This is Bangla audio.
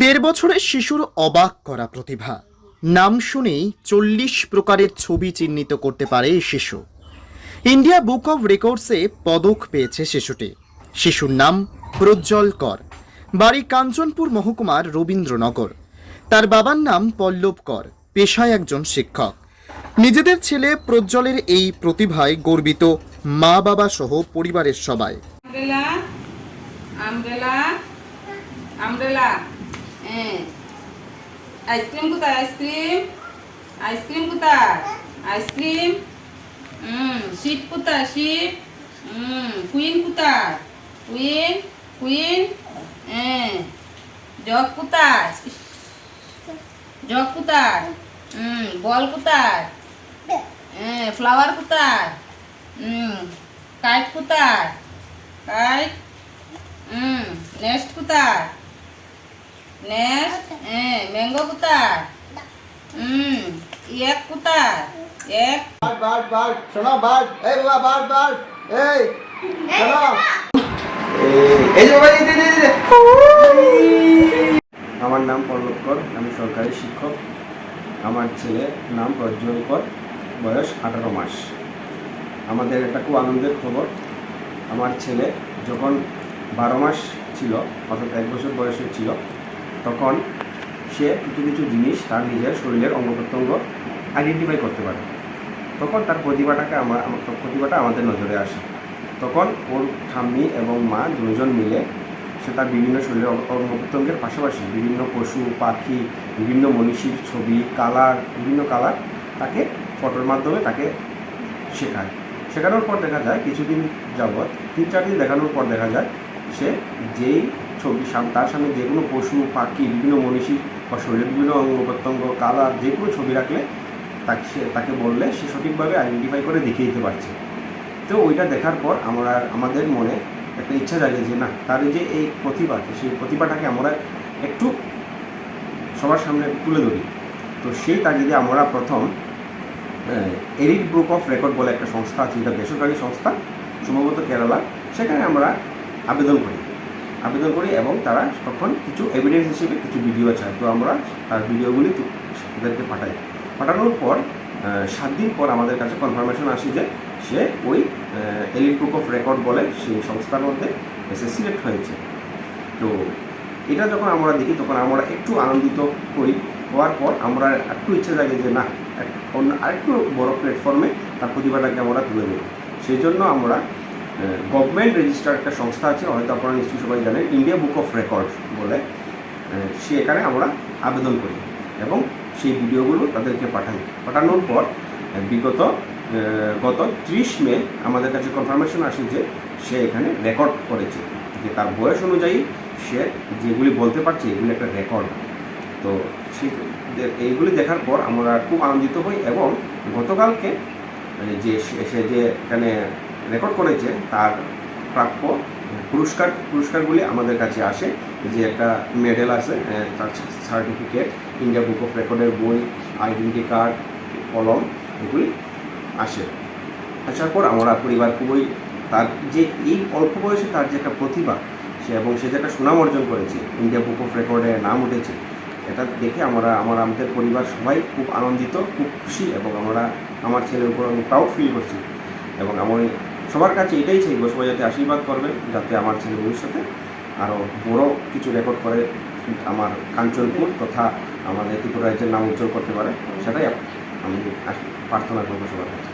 দেড় বছরের শিশুর অবাক করা প্রতিভা। নাম শুনেই 40 প্রকারের ছবি চিহ্নিত করতে পারে এই শিশু। ইন্ডিয়া বুক অব রেকর্ডসে পদক পেয়েছে শিশুটি। শিশুর নাম প্রজ্জ্বল কর। বাড়ি কাঞ্চনপুর মহকুমার রবীন্দ্রনগর। তার বাবার নাম পল্লব কর, পেশায় একজন শিক্ষক। নিজেদের ছেলে প্রজ্জ্বলের এই প্রতিভায় গর্বিত মা বাবা সহ পরিবারের সবাই। আমব্রেলা আমব্রেলা আমব্রেলা আইসক্রিম কোথায়? আইসক্রিম আইসক্রিম কোথায়? আইসক্রিম শিপ কোথায়? শিপ কুইন কোথায়? কুইন কুইন জগ কোথায়? জগ কোথায়? বল কোথায়? ফ্লাওয়ার কোথায়? কাইট কোথায়? কাইট নেস্ট কোথায়? নেস্ট ম্যাঙ্গো কোথায়? এক কোথায়? এক বার্ড বার্ড বার্ড শোনো বার্ড এই বাবা বার্ড বার্ড এই শোনো এই যে বাবা এই আমার নাম পল্লব কর, আমি সরকারি শিক্ষক। আমার ছেলে নাম প্রজ্জ্বল কর, বয়স 18 মাস। আমাদের একটা খুব আনন্দের খবর, আমার ছেলে যখন 12 মাস ছিল, অর্থাৎ 1 বছর বয়সের ছিল, তখন সে কিছু কিছু জিনিস তার নিজের শরীরের অঙ্গ প্রত্যঙ্গ আইডেন্টিফাই করতে পারে। তখন তার প্রতিভাটা আমাদের নজরে আসে। তখন ওর ঠাম্মি এবং মা দুজন মিলে সে তার বিভিন্ন শরীরের অঙ্গ প্রত্যঙ্গের পাশাপাশি বিভিন্ন পশু পাখি, বিভিন্ন মনীষীর ছবি, বিভিন্ন কালার তাকে ফটোর মাধ্যমে তাকে শেখানোর পর দেখা যায় কিছুদিন যাবৎ 3-4 দিন দেখানোর পর দেখা যায় সে যেই ছবি তার সামনে যে কোনো পশু পাখি, বিভিন্ন মনীষী বা শরীরের বিভিন্ন অঙ্গ প্রত্যঙ্গ কালার যে কোনো ছবি রাখলে তাকে বললে সে সঠিকভাবে আইডেন্টিফাই করে দেখিয়ে দিতে পারছে। তো ওইটা দেখার পর আমাদের মনে একটা ইচ্ছা জাগে যে না, তার যে এই সেই প্রতিভাটাকে আমরা একটু সবার সামনে তুলে ধরি। তো সেই তাগিদে আমরা প্রথম এরিড বুক অফ রেকর্ড বলে একটা সংস্থা আছে, যেটা বেসরকারি সংস্থা, সম্ভবত কেরালা। সেখানে আমরা আবেদন করি এবং তারা তখন কিছু এভিডেন্স হিসেবে কিছু ভিডিও চায়। তো আমরা তার ভিডিওগুলি তাদেরকে পাঠানোর পর 7 দিন পর আমাদের কাছে কনফার্মেশন আসে যে সে ওই এলিট বুক অফ রেকর্ড বলে সেই সংস্থার মধ্যে এসে সিলেক্ট হয়েছে। তো এটা যখন আমরা দেখি তখন আমরা একটু আনন্দিত হওয়ার পর আমরা একটু ইচ্ছা জাগে যে না, আরেকটু বড় প্ল্যাটফর্মে তার প্রতিভাটাকে আমরা তুলে দেব। সেই জন্য আমরা গভর্নমেন্ট রেজিস্টার একটা সংস্থা আছে, হয়তো আপনারা নিশ্চয়ই সবাই জানেন, ইন্ডিয়া বুক অফ রেকর্ড বলে, সেখানে আমরা আবেদন করি এবং সেই ভিডিওগুলো তাদেরকে পাঠানোর পর গত 30 মে আমাদের কাছে কনফার্মেশন আসে যে সে এখানে রেকর্ড করেছে, যে তার বয়স অনুযায়ী সে যেগুলি বলতে পারছে এগুলি একটা রেকর্ড। তো এইগুলি দেখার পর আমরা খুব আনন্দিত হই এবং গতকালকে সে যে এখানে রেকর্ড করেছে তার প্রাপ্য পুরস্কারগুলি আমাদের কাছে আসে, যে একটা মেডেল আছে, তার সার্টিফিকেট, ইন্ডিয়া বুক অফ রেকর্ডের বই, আইডেন্টি কার্ড, কলম, এগুলি আসার পর আমরা পরিবার খুবই তার যে এই অল্প বয়সে তার যে একটা প্রতিভা সে যে একটা সুনাম অর্জন করেছে, ইন্ডিয়া বুক অফ রেকর্ডে নাম উঠেছে, এটা দেখে আমাদের পরিবার সবাই খুব আনন্দিত, খুব খুশি এবং আমার ছেলের উপর আমি প্রাউড ফিল করছি। এবং আমি সবার কাছে এটাই চাইব, সবাই যাতে আশীর্বাদ করবেন যাতে আমার ছেলে ভবিষ্যতে আরও বড় কিছু রেকর্ড করে আমার কাঞ্চনপুর তথা আমাদের ত্রিপুরা রাজ্যের নাম উজ্জ্বল করতে পারে, সেটাই আমি প্রার্থনা করবো সবার কাছে।